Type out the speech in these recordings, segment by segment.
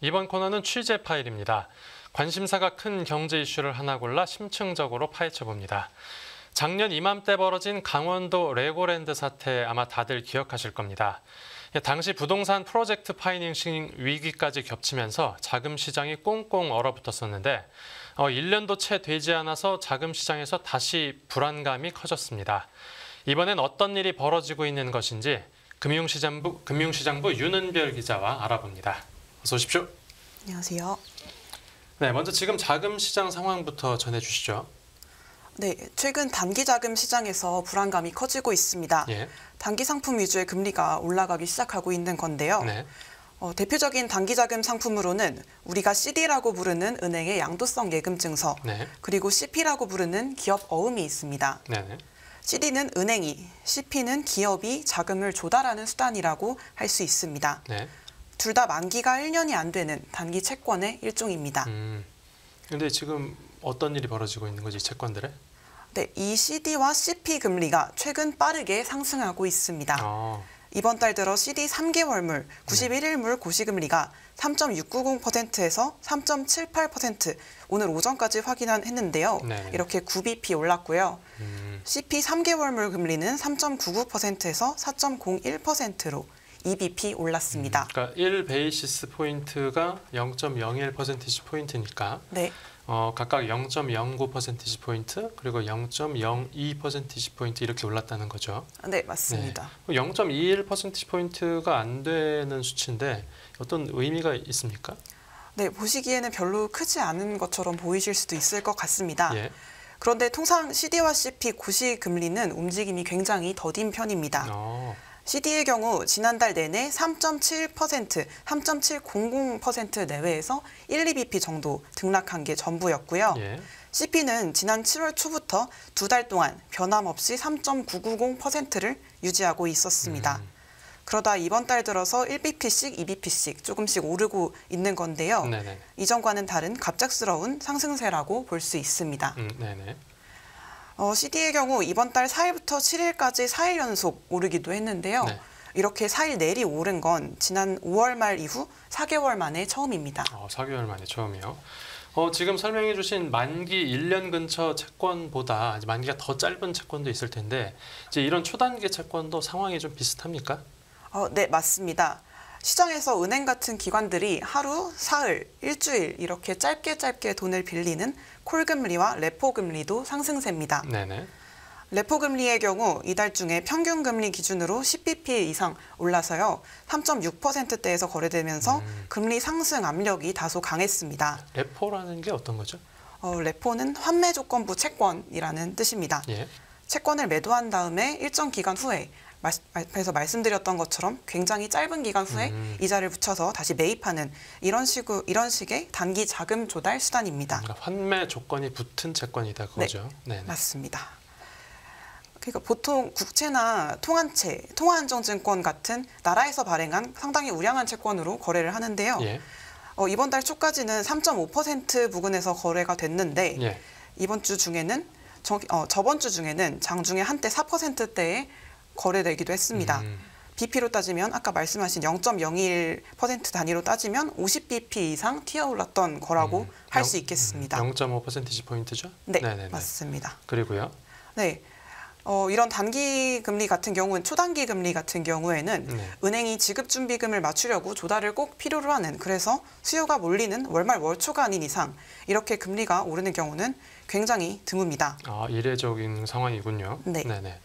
이번 코너는 취재 파일입니다. 관심사가 큰 경제 이슈를 하나 골라 심층적으로 파헤쳐봅니다. 작년 이맘때 벌어진 강원도 레고랜드 사태 아마 다들 기억하실 겁니다. 당시 부동산 프로젝트 파이낸싱 위기까지 겹치면서 자금 시장이 꽁꽁 얼어붙었었는데 1년도 채 되지 않아서 자금 시장에서 다시 불안감이 커졌습니다. 이번엔 어떤 일이 벌어지고 있는 것인지 금융시장부 윤은별 기자와 알아봅니다. 어서 오십시오. 안녕하세요. 네, 먼저 지금 자금 시장 상황부터 전해주시죠. 네, 최근 단기 자금 시장에서 불안감이 커지고 있습니다. 예. 단기 상품 위주의 금리가 올라가기 시작하고 있는 건데요. 네. 대표적인 단기 자금 상품으로는 우리가 CD라고 부르는 은행의 양도성 예금 증서, 네. 그리고 CP라고 부르는 기업 어음이 있습니다. 네. CD는 은행이, CP는 기업이 자금을 조달하는 수단이라고 할 수 있습니다. 네. 둘 다 만기가 1년이 안 되는 단기 채권의 일종입니다. 근데 지금 어떤 일이 벌어지고 있는 거지, 채권들에? 네, 이 CD와 CP 금리가 최근 빠르게 상승하고 있습니다. 이번 달 들어 CD 3개월물, 91일물 고시금리가 3.690%에서 3.78%, 오늘 오전까지 확인했는데요. 네. 이렇게 9bp 올랐고요. CP 3개월물 금리는 3.99%에서 4.01%로 2bp 올랐습니다. 그러니까 1베이시스 포인트가 0.01%씩 포인트니까 네. 각각 0.09%씩 포인트 그리고 0.02%씩 포인트 이렇게 올랐다는 거죠. 네, 맞습니다. 네. 0.21%씩 포인트가 안 되는 수치인데 어떤 의미가 있습니까? 네, 보시기에는 별로 크지 않은 것처럼 보이실 수도 있을 것 같습니다. 예. 그런데 통상 CD와 CP 고시금리는 움직임이 굉장히 더딘 편입니다. CD의 경우 지난달 내내 3.7%, 3.700% 내외에서 1, 2bp 정도 등락한 게 전부였고요. 예. CP는 지난 7월 초부터 두 달 동안 변함없이 3.990%를 유지하고 있었습니다. 그러다 이번 달 들어서 1bp씩, 2bp씩 조금씩 오르고 있는 건데요. 네네. 이전과는 다른 갑작스러운 상승세라고 볼 수 있습니다. 네네. CD의 경우 이번 달 4일부터 7일까지 4일 연속 오르기도 했는데요. 네. 이렇게 4일 내리 오른 건 지난 5월 말 이후 4개월 만에 처음입니다. 4개월 만에 처음이요. 지금 설명해 주신 만기 1년 근처 채권보다 만기가 더 짧은 채권도 있을 텐데 이제 이런 초단기 채권도 상황이 좀 비슷합니까? 네, 맞습니다. 시장에서 은행 같은 기관들이 하루, 사흘, 일주일 이렇게 짧게 돈을 빌리는 콜금리와 레포금리도 상승세입니다. 네네. 레포금리의 경우 이달 중에 평균금리 기준으로 10bp 이상 올라서요. 3.6%대에서 거래되면서 금리 상승 압력이 다소 강했습니다. 레포라는 게 어떤 거죠? 레포는 환매 조건부 채권이라는 뜻입니다. 예. 채권을 매도한 다음에 일정 기간 후에 앞에서 말씀드렸던 것처럼 굉장히 짧은 기간 후에 이자를 붙여서 다시 매입하는 이런 식의 단기 자금 조달 수단입니다. 그러니까 환매 조건이 붙은 채권이다 그거죠. 네, 맞습니다. 그러니까 보통 국채나 통한채, 통화안정증권 같은 나라에서 발행한 상당히 우량한 채권으로 거래를 하는데요. 예. 이번 달 초까지는 3.5% 부근에서 거래가 됐는데 예. 저번 주 중에는 장중에 한때 4%대에 거래되기도 했습니다. BP로 따지면 아까 말씀하신 0.01% 단위로 따지면 50bp 이상 튀어올랐던 거라고 할 수 있겠습니다. 0.5%씩 포인트죠? 네, 네네네. 맞습니다. 그리고요? 네. 이런 단기 금리 같은 경우는 초단기 금리 같은 경우에는 은행이 지급준비금을 맞추려고 조달을 꼭 필요로 하는 그래서 수요가 몰리는 월말 월초가 아닌 이상 이렇게 금리가 오르는 경우는 굉장히 드뭅니다. 이례적인 상황이군요. 네. 네네.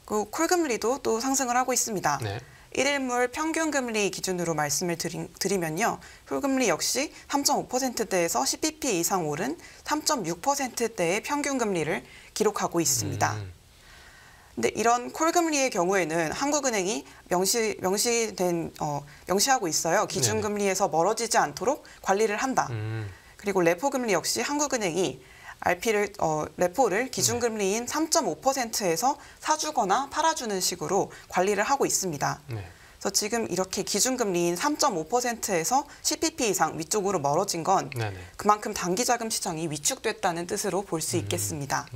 그 콜금리도 또 상승을 하고 있습니다. 네. 1일물 평균금리 기준으로 말씀을 드리면요. 콜금리 역시 3.5%대에서 10bp 이상 오른 3.6%대의 평균금리를 기록하고 있습니다. 근데 이런 콜금리의 경우에는 한국은행이 명시하고 있어요. 기준금리에서 멀어지지 않도록 관리를 한다. 그리고 레포금리 역시 한국은행이 레포를 기준금리인 3.5%에서 사주거나 팔아주는 식으로 관리를 하고 있습니다. 그래서 지금 이렇게 기준금리인 3.5%에서 10bp 이상 위쪽으로 멀어진 건 그만큼 단기자금 시장이 위축됐다는 뜻으로 볼 수 있겠습니다.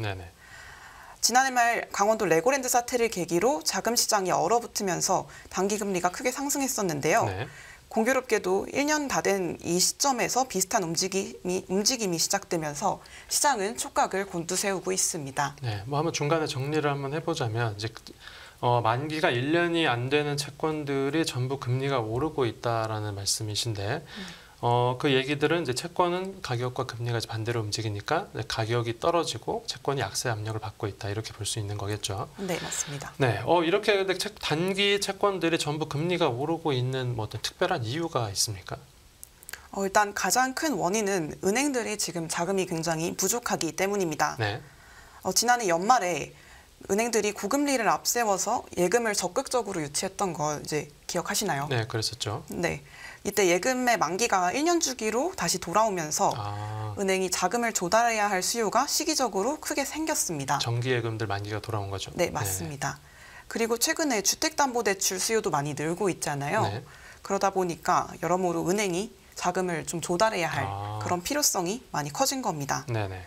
지난해 말 강원도 레고랜드 사태를 계기로 자금 시장이 얼어붙으면서 단기 금리가 크게 상승했었는데요. 공교롭게도 1년 다 된 이 시점에서 비슷한 움직임이 시작되면서 시장은 촉각을 곤두세우고 있습니다. 네, 뭐 한번 중간에 정리를 한번 해보자면 이제 만기가 1년이 안 되는 채권들이 전부 금리가 오르고 있다라는 말씀이신데 그 얘기들은 이제 채권은 가격과 금리가 이제 반대로 움직이니까 가격이 떨어지고 채권이 약세 압력을 받고 있다 이렇게 볼 수 있는 거겠죠. 네, 맞습니다. 네, 이렇게 단기 채권들이 전부 금리가 오르고 있는 뭐 어떤 특별한 이유가 있습니까? 일단 가장 큰 원인은 은행들이 지금 자금이 굉장히 부족하기 때문입니다. 네. 지난해 연말에 은행들이 고금리를 앞세워서 예금을 적극적으로 유치했던 거 이제 기억하시나요? 네, 그랬었죠. 네. 이때 예금의 만기가 1년 주기로 다시 돌아오면서 은행이 자금을 조달해야 할 수요가 시기적으로 크게 생겼습니다. 정기예금들 만기가 돌아온 거죠. 네, 맞습니다. 그리고 최근에 주택담보대출 수요도 많이 늘고 있잖아요. 네. 그러다 보니까 여러모로 은행이 자금을 좀 조달해야 할 그런 필요성이 많이 커진 겁니다. 네네.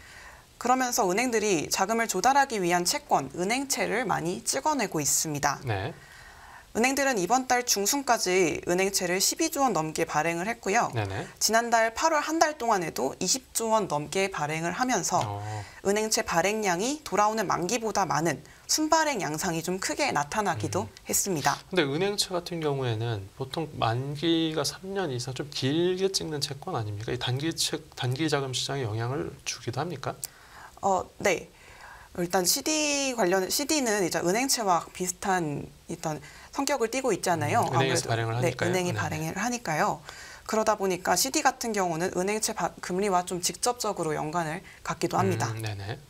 그러면서 은행들이 자금을 조달하기 위한 채권, 은행채를 많이 찍어내고 있습니다. 네. 은행들은 이번 달 중순까지 은행채를 12조 원 넘게 발행을 했고요. 네네. 지난달 8월 한 달 동안에도 20조 원 넘게 발행을 하면서 은행채 발행량이 돌아오는 만기보다 많은 순발행 양상이 좀 크게 나타나기도 했습니다. 근데 은행채 같은 경우에는 보통 만기가 3년 이상 좀 길게 찍는 채권 아닙니까? 이 단기 자금 시장에 영향을 주기도 합니까? 네. 일단 CD는 이제 은행채와 비슷한 일단 성격을 띠고 있잖아요. 은행에서 발행을 하니까요. 은행이 발행을 하니까요. 그러다 보니까 CD 같은 경우는 은행채 금리와 좀 직접적으로 연관을 갖기도 합니다. 네네.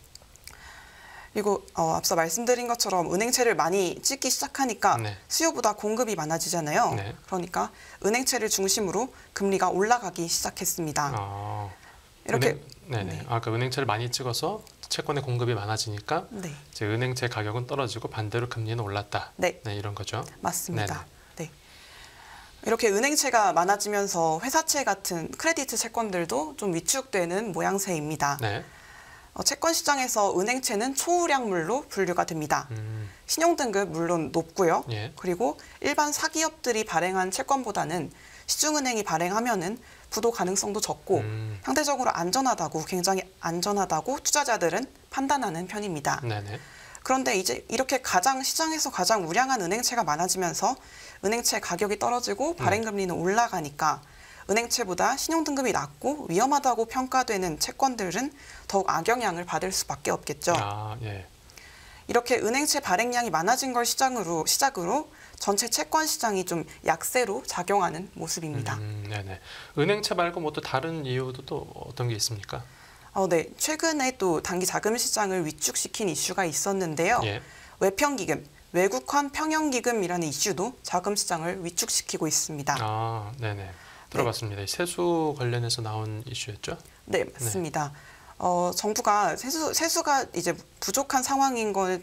그리고 앞서 말씀드린 것처럼 은행채를 많이 찍기 시작하니까 수요보다 공급이 많아지잖아요. 네. 그러니까 은행채를 중심으로 금리가 올라가기 시작했습니다. 이렇게 그러니까 은행채를 많이 찍어서 채권의 공급이 많아지니까 이제 은행채 가격은 떨어지고 반대로 금리는 올랐다. 네, 이런 거죠. 맞습니다. 네. 이렇게 은행채가 많아지면서 회사채 같은 크레디트 채권들도 좀 위축되는 모양새입니다. 네. 채권 시장에서 은행채는 초우량물로 분류가 됩니다. 신용등급 물론 높고요. 그리고 일반 사기업들이 발행한 채권보다는 시중은행이 발행하면은 부도 가능성도 적고 상대적으로 굉장히 안전하다고 투자자들은 판단하는 편입니다. 네네. 그런데 이제 이렇게 시장에서 가장 우량한 은행채가 많아지면서 은행채 가격이 떨어지고 발행금리는 올라가니까 은행채보다 신용등급이 낮고 위험하다고 평가되는 채권들은 더욱 악영향을 받을 수밖에 없겠죠. 이렇게 은행채 발행량이 많아진 걸 시작으로 전체 채권 시장이 좀 약세로 작용하는 모습입니다. 네네. 은행채 말고 뭐 또 다른 이유도 또 어떤 게 있습니까? 네. 최근에 또 단기 자금 시장을 위축시킨 이슈가 있었는데요. 외평기금, 외국환 평형기금이라는 이슈도 자금 시장을 위축시키고 있습니다. 네네. 들어봤습니다. 세수 관련해서 나온 이슈였죠? 네, 맞습니다. 정부가 세수가 이제 부족한 상황인 걸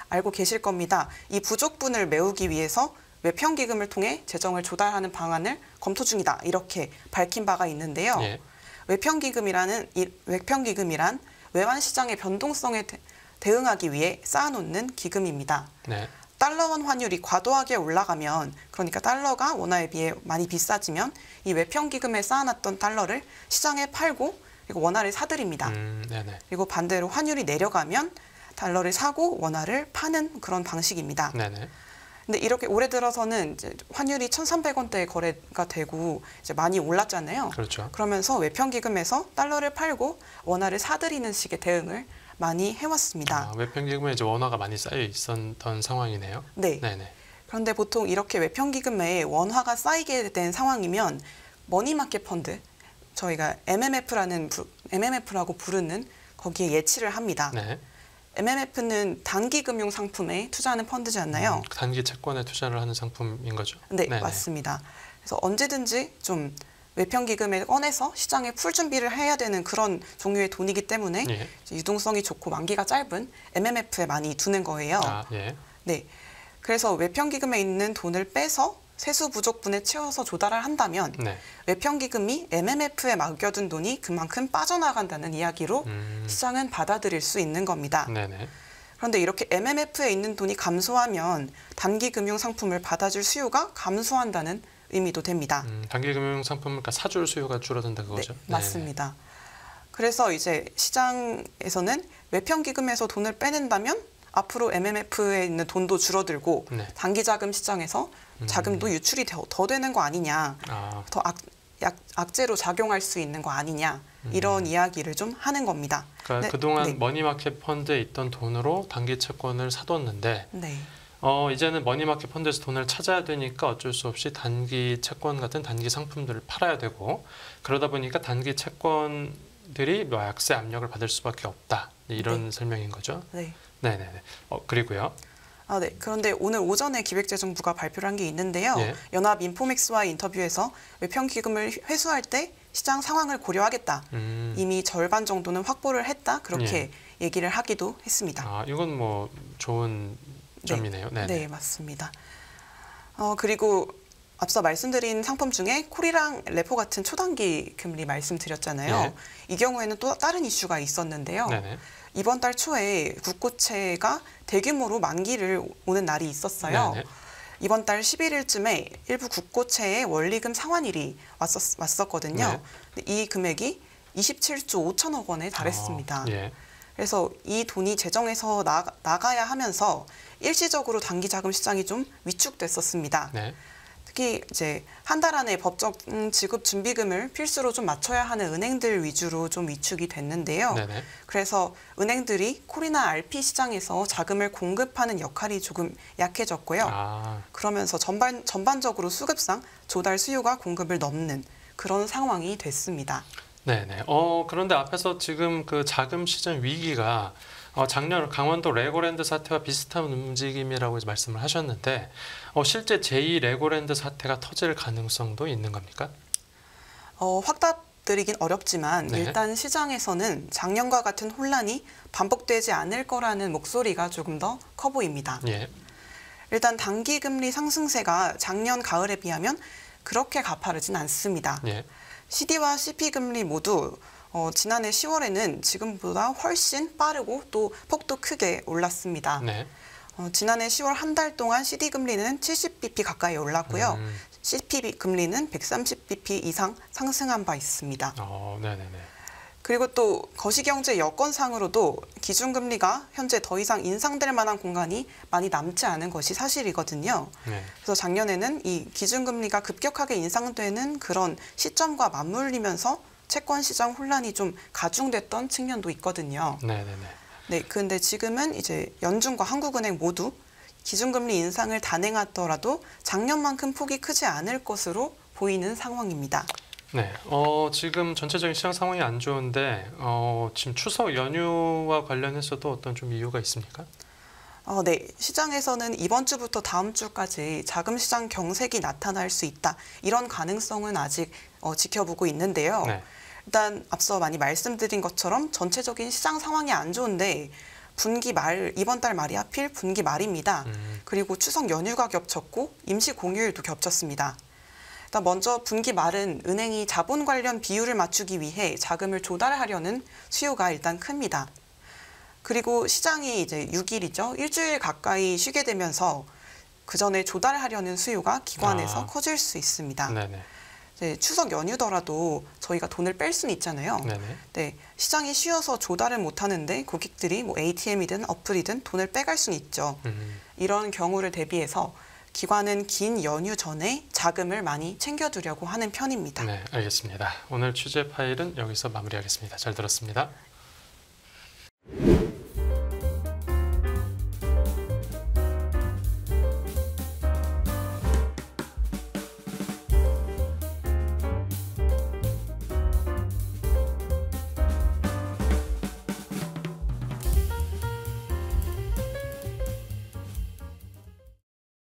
알고 계실 겁니다. 이 부족분을 메우기 위해서 외평기금을 통해 재정을 조달하는 방안을 검토 중이다. 이렇게 밝힌 바가 있는데요. 외평기금이란 외환 시장의 변동성에 대응하기 위해 쌓아놓는 기금입니다. 달러원 환율이 과도하게 올라가면, 그러니까 달러가 원화에 비해 많이 비싸지면 이 외평기금에 쌓아놨던 달러를 시장에 팔고 그리고 원화를 사들입니다. 그리고 반대로 환율이 내려가면 달러를 사고 원화를 파는 그런 방식입니다. 근데 이렇게 올해 들어서는 이제 환율이 1,300원대에 거래가 되고 이제 많이 올랐잖아요. 그렇죠. 그러면서 외평기금에서 달러를 팔고 원화를 사들이는 식의 대응을 많이 해왔습니다. 외평기금에 이제 원화가 많이 쌓여 있었던 상황이네요. 네. 그런데 보통 이렇게 외평기금에 원화가 쌓이게 된 상황이면 머니마켓 펀드, 저희가 MMF라고 부르는 거기에 예치를 합니다. MMF는 단기 금융 상품에 투자하는 펀드잖아요. 단기 채권에 투자를 하는 상품인 거죠? 네, 맞습니다. 그래서 언제든지 좀 외평기금에 꺼내서 시장에 풀 준비를 해야 되는 그런 종류의 돈이기 때문에 유동성이 좋고 만기가 짧은 MMF에 많이 두는 거예요. 네, 그래서 외평기금에 있는 돈을 빼서 세수 부족분에 채워서 조달을 한다면 외평기금이 MMF에 맡겨둔 돈이 그만큼 빠져나간다는 이야기로 시장은 받아들일 수 있는 겁니다. 그런데 이렇게 MMF에 있는 돈이 감소하면 단기 금융 상품을 받아줄 수요가 감소한다는 의미도 됩니다. 단기 금융 상품 그러니까 사줄 수요가 줄어든다 네, 그거죠? 맞습니다. 그래서 이제 시장에서는 외평기금에서 돈을 빼낸다면 앞으로 MMF에 있는 돈도 줄어들고 네. 단기자금 시장에서 자금도 유출이 더 되는 거 아니냐, 더 악재로 작용할 수 있는 거 아니냐, 이런 이야기를 좀 하는 겁니다. 그러니까 네, 그동안 네. 머니마켓 펀드에 있던 돈으로 단기 채권을 사뒀는데 네. 이제는 머니마켓 펀드에서 돈을 찾아야 되니까 어쩔 수 없이 단기 채권 같은 단기 상품들을 팔아야 되고, 그러다 보니까 단기 채권들이 약세 압력을 받을 수밖에 없다. 이런 네. 설명인 거죠. 네. 네네네. 그리고요. 네. 그런데 오늘 오전에 기획재정부가 발표를 한 게 있는데요. 예. 연합 인포맥스와의 인터뷰에서 외평기금을 회수할 때 시장 상황을 고려하겠다. 이미 절반 정도는 확보를 했다. 그렇게 얘기를 하기도 했습니다. 이건 뭐 좋은 점이네요. 네, 네, 맞습니다. 그리고 앞서 말씀드린 상품 중에 콜이랑 레포 같은 초단기 금리 말씀드렸잖아요. 예. 이 경우에는 또 다른 이슈가 있었는데요. 네네. 이번 달 초에 국고채가 대규모로 만기를 오는 날이 있었어요. 네네. 이번 달 11일쯤에 일부 국고채의 원리금 상환일이 왔었거든요. 네. 이 금액이 27조 5천억 원에 달했습니다. 예. 그래서 이 돈이 재정에서 나가야 하면서 일시적으로 단기 자금 시장이 좀 위축됐었습니다. 네. 특히 이제 한 달 안에 법정 지급 준비금을 필수로 좀 맞춰야 하는 은행들 위주로 좀 위축이 됐는데요. 네네. 그래서 은행들이 콜이나 RP 시장에서 자금을 공급하는 역할이 조금 약해졌고요. 그러면서 전반적으로 수급상 조달 수요가 공급을 넘는 그런 상황이 됐습니다. 네네. 그런데 앞에서 지금 그 자금 시장 위기가 작년 강원도 레고랜드 사태와 비슷한 움직임이라고 말씀을 하셨는데 실제 제2 레고랜드 사태가 터질 가능성도 있는 겁니까? 확답드리긴 어렵지만 네. 일단 시장에서는 작년과 같은 혼란이 반복되지 않을 거라는 목소리가 조금 더 커 보입니다. 예. 일단 단기 금리 상승세가 작년 가을에 비하면 그렇게 가파르진 않습니다. 예. CD와 CP 금리 모두 지난해 10월에는 지금보다 훨씬 빠르고 또 폭도 크게 올랐습니다. 네. 지난해 10월 한 달 동안 CD 금리는 70bp 가까이 올랐고요. CP 금리는 130bp 이상 상승한 바 있습니다. 네네네. 그리고 또 거시경제 여건상으로도 기준금리가 현재 더 이상 인상될 만한 공간이 많이 남지 않은 것이 사실이거든요. 네. 그래서 작년에는 이 기준금리가 급격하게 인상되는 그런 시점과 맞물리면서 채권 시장 혼란이 좀 가중됐던 측면도 있거든요. 네네네. 네, 그런데 지금은 이제 연준과 한국은행 모두 기준금리 인상을 단행하더라도 작년만큼 폭이 크지 않을 것으로 보이는 상황입니다. 네, 지금 전체적인 시장 상황이 안 좋은데 지금 추석 연휴와 관련해서도 어떤 좀 이유가 있습니까? 네, 시장에서는 이번 주부터 다음 주까지 자금 시장 경색이 나타날 수 있다. 이런 가능성은 아직 지켜보고 있는데요. 네. 일단 앞서 많이 말씀드린 것처럼 전체적인 시장 상황이 안 좋은데 분기 말, 이번 달 말이 하필 분기 말입니다. 그리고 추석 연휴가 겹쳤고 임시 공휴일도 겹쳤습니다. 일단 먼저 분기 말은 은행이 자본 관련 비율을 맞추기 위해 자금을 조달하려는 수요가 일단 큽니다. 그리고 시장이 이제 6일이죠. 일주일 가까이 쉬게 되면서 그 전에 조달하려는 수요가 기관에서 커질 수 있습니다. 네네. 이제 추석 연휴더라도 저희가 돈을 뺄 수는 있잖아요. 네네. 네, 시장이 쉬어서 조달을 못 하는데 고객들이 뭐 ATM이든 어플이든 돈을 빼갈 수는 있죠. 이런 경우를 대비해서 기관은 긴 연휴 전에 자금을 많이 챙겨두려고 하는 편입니다. 네, 알겠습니다. 오늘 취재 파일은 여기서 마무리하겠습니다. 잘 들었습니다.